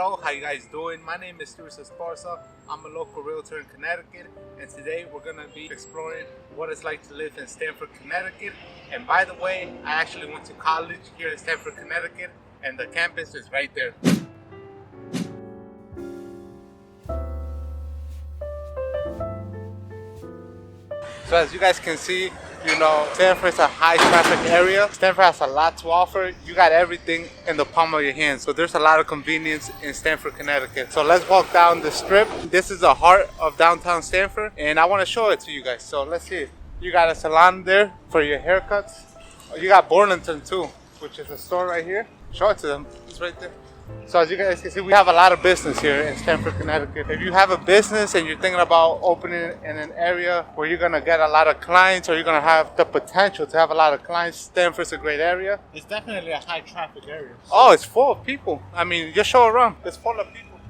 Hello, how you guys doing? My name is Ruizesparza. I'm a local realtor in Connecticut, and today we're gonna be exploring what it's like to live in Stamford, Connecticut. And by the way, I actually went to college here in Stamford, Connecticut, and the campus is right there. So as you guys can see, Stamford is a high traffic area. Stamford has a lot to offer. You got everything in the palm of your hand. So there's a lot of convenience in Stamford, Connecticut. So let's walk down the strip. This is the heart of downtown Stamford, and I want to show it to you guys. So let's see. You got a salon there for your haircuts. You got Burlington too, which is a store right here. Show it to them. It's right there. So as you guys can see, we have a lot of business here in Stamford, Connecticut. If you have a business and you're thinking about opening in an area where you're going to get a lot of clients, or you're going to have the potential to have a lot of clients, Stamford's a great area. It's definitely a high traffic area. So. Oh, it's full of people. I mean, just show around. It's full of people.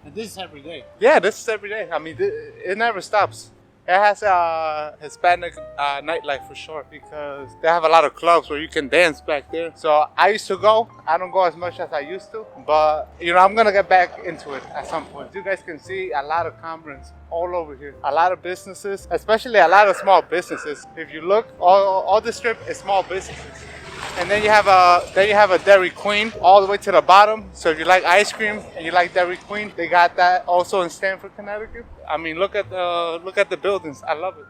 And this is every day. Yeah, this is every day. I mean, it never stops. It has a Hispanic nightlife for sure, because they have a lot of clubs where you can dance back there. So I used to go. I don't go as much as I used to, but I'm gonna get back into it at some point. You guys can see a lot of conferences all over here. A lot of businesses, especially a lot of small businesses. If you look, all the strip is small businesses. And then you have a Dairy Queen all the way to the bottom. So if you like ice cream and you like Dairy Queen, they got that also in Stamford, Connecticut. I mean, look at the buildings. I love it.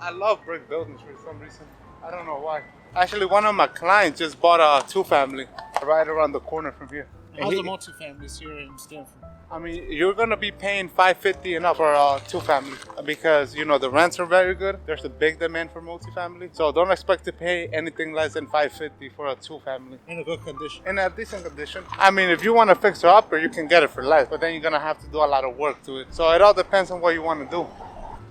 I love brick buildings for some reason. I don't know why. Actually, one of my clients just bought a 2-family right around the corner from here. How's the multifamilies here in Stamford? I mean, you're gonna be paying $550 and up for a 2-family, because the rents are very good. There's a big demand for multifamily, so don't expect to pay anything less than $550 for a 2-family. In a good condition. In a decent condition. I mean, if you want to fix it up, or you can get it for less, but then you're gonna have to do a lot of work to it. So it all depends on what you want to do.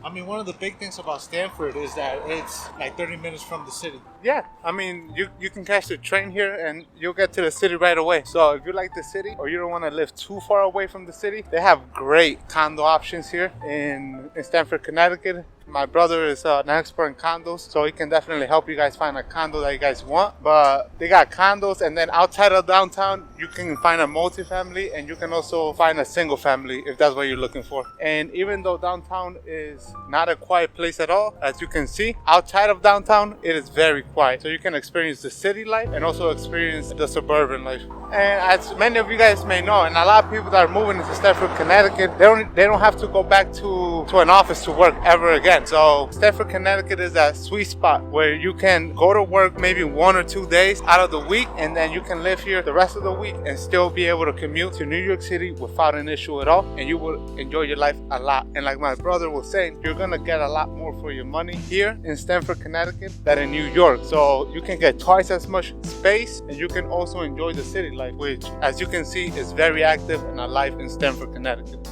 I mean, one of the big things about Stamford is that it's like 30 minutes from the city. Yeah, I mean, you can catch the train here and you'll get to the city right away. So if you like the city, or you don't want to live too far away from the city, they have great condo options here in Stamford, Connecticut. My brother is an expert in condos, so he can definitely help you guys find a condo that you guys want. But they got condos, and then outside of downtown, you can find a multifamily, and you can also find a single family if that's what you're looking for. And even though downtown is not a quiet place at all, as you can see, outside of downtown, it is very quiet. So you can experience the city life and also experience the suburban life. And as many of you guys may know, and a lot of people that are moving into Stamford, Connecticut, they don't have to go back to an office to work ever again. So Stamford, Connecticut is that sweet spot where you can go to work maybe 1 or 2 days out of the week, and then you can live here the rest of the week and still be able to commute to New York City without an issue at all, and you will enjoy your life a lot. And like my brother was saying, you're gonna get a lot more for your money here in Stamford, Connecticut than in New York. So you can get twice as much space, and you can also enjoy the city life, which, as you can see, is very active and alive in Stamford, Connecticut.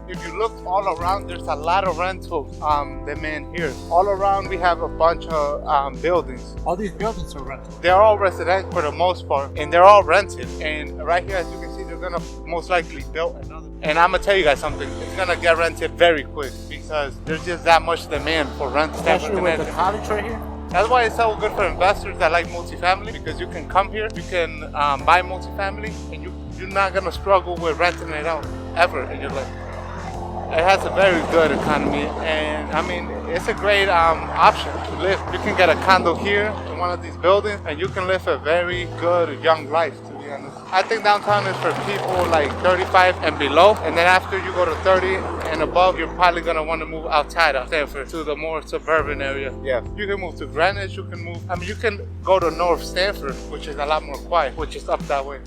If you look all around, there's a lot of rental demand here. All around, we have a bunch of buildings. All these buildings are rented. They're all residential for the most part, and they're all rented. And right here, as you can see, they're gonna most likely build another. And I'm gonna tell you guys something. It's gonna get rented very quick, because there's just that much demand for rent. Especially with the college right here. That's why it's so good for investors that like multifamily, because you can come here, you can buy multifamily, and you're not gonna struggle with renting it out ever in your life. It has a very good economy, and I mean, it's a great option to live. You can get a condo here in one of these buildings, and you can live a very good young life, to be honest. I think downtown is for people like 35 and below, and then after you go to 30 and above, you're probably gonna want to move outside of Stamford to the more suburban area. Yeah, you can move to Greenwich, you can go to North Stamford, which is a lot more quiet, which is up that way.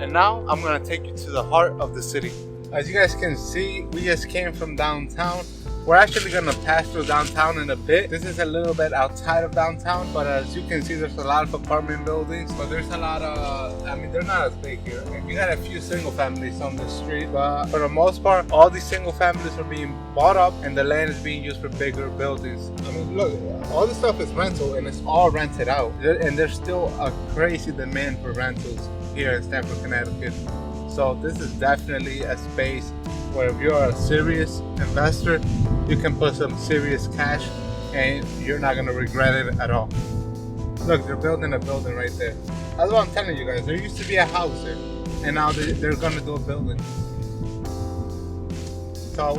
And now I'm gonna take you to the heart of the city. As you guys can see, we just came from downtown. We're actually gonna pass through downtown in a bit. This is a little bit outside of downtown, but as you can see, there's a lot of apartment buildings, but there's a lot of, I mean, they're not as big here. And you got a few single families on the street, but for the most part, all these single families are being bought up, and the land is being used for bigger buildings. I mean, look, all this stuff is rental, and it's all rented out. And there's still a crazy demand for rentals here in Stamford, Connecticut. So this is definitely a space where if you're a serious investor, you can put some serious cash and you're not gonna regret it at all. Look, they're building a building right there. That's what I'm telling you guys. There used to be a house there. and now they're gonna do a building. So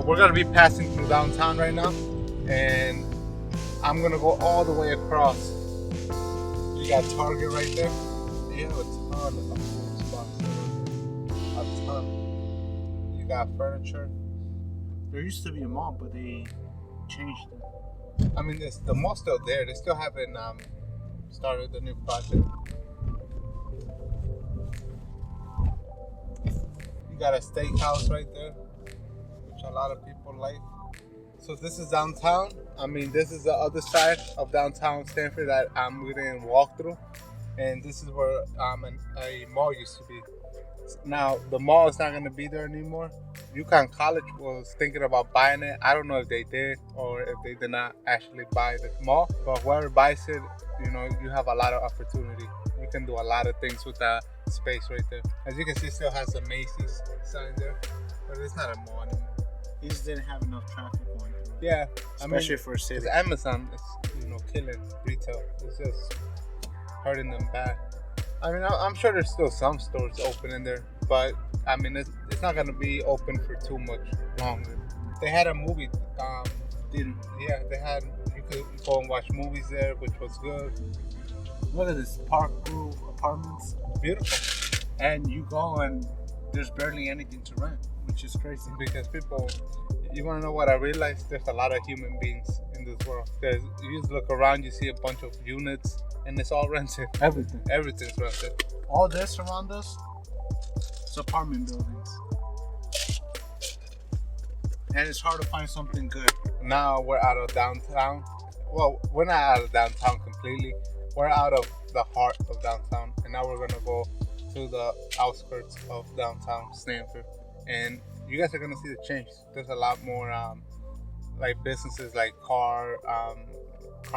we're gonna be passing through downtown right now, and I'm gonna go all the way across. You got Target right there. They have a ton of food spots. A ton. You got furniture. There used to be a mall, but they changed it. I mean, the mall's still there. They still haven't started the new project. You got a steakhouse right there, which a lot of people like. So this is downtown. I mean, this is the other side of downtown Stamford that we didn't walk through. And this is where a mall used to be. Now, the mall is not going to be there anymore. UConn College was thinking about buying it. I don't know if they did or if they did not actually buy the mall. But whoever buys it, you know, you have a lot of opportunity. You can do a lot of things with that space right there. As you can see, it still has a Macy's sign there. But it's not a mall anymore. He just didn't have enough traffic going through. Yeah. Especially for a city. Because Amazon is, you know, killing retail. It's just hurting them bad. I mean, I'm sure there's still some stores open in there, but I mean, it's not gonna be open for too much longer. They had a movie, they had, you could go and watch movies there, which was good. Look at this Park Grove Apartments. Beautiful. And you go and there's barely anything to rent, which is crazy. Because people, you wanna know what I realized? There's a lot of human beings in this world. Because you just look around, you see a bunch of units, and it's all rented. Everything's rented. All this around us, it's apartment buildings. And it's hard to find something good. Now we're out of downtown. Well, we're not out of downtown completely. We're out of the heart of downtown. And now we're gonna go to the outskirts of downtown Stamford. And you guys are gonna see the change. There's a lot more like businesses like car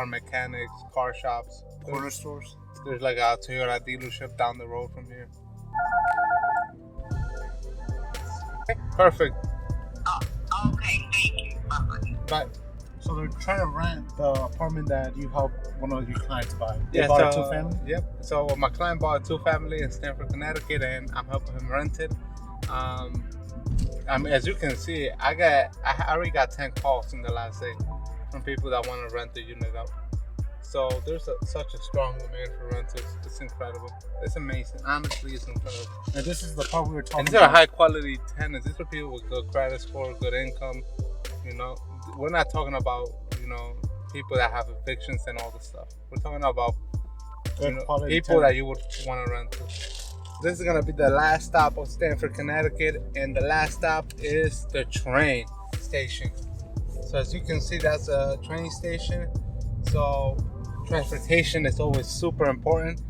mechanics, car shops. Corner stores. There's like a Toyota dealership down the road from here. Perfect. Oh, okay, thank you. Bye-bye. Bye. So they're trying to rent the apartment that you helped one of your clients buy. They Yeah, bought so, a two-family? Yep. So my client bought a 2-family in Stamford, Connecticut, and I'm helping him rent it. I mean, as you can see, I already got 10 calls in the last day from people that want to rent the unit out. So there's such a strong demand for renters. It's incredible. It's amazing. Honestly, it's incredible. And this is the part we were talking And these are about. high quality tenants. These are people with good credit score, good income. You know, we're not talking about, you know, people that have evictions and all this stuff. We're talking about people that you would want to rent to. This is gonna be the last stop of Stamford, Connecticut, and the last stop is the train station. So as you can see, that's a train station. So transportation is always super important,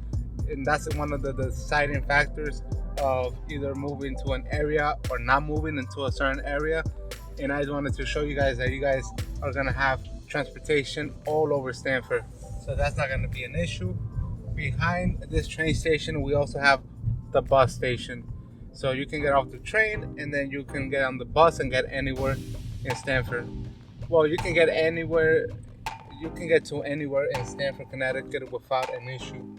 and that's one of the deciding factors of either moving to an area or not moving into a certain area. And I just wanted to show you guys that you guys are gonna have transportation all over Stamford, so that's not gonna be an issue. Behind this train station, we also have the bus station, so you can get off the train and then you can get on the bus and get anywhere in Stamford. Well, you can get anywhere. You can get to anywhere in Stamford, Connecticut without an issue.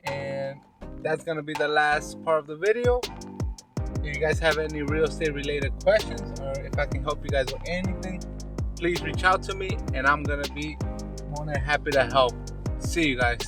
And that's gonna be the last part of the video. If you guys have any real estate related questions, or if I can help you guys with anything, please reach out to me and I'm gonna be more than happy to help. See you guys.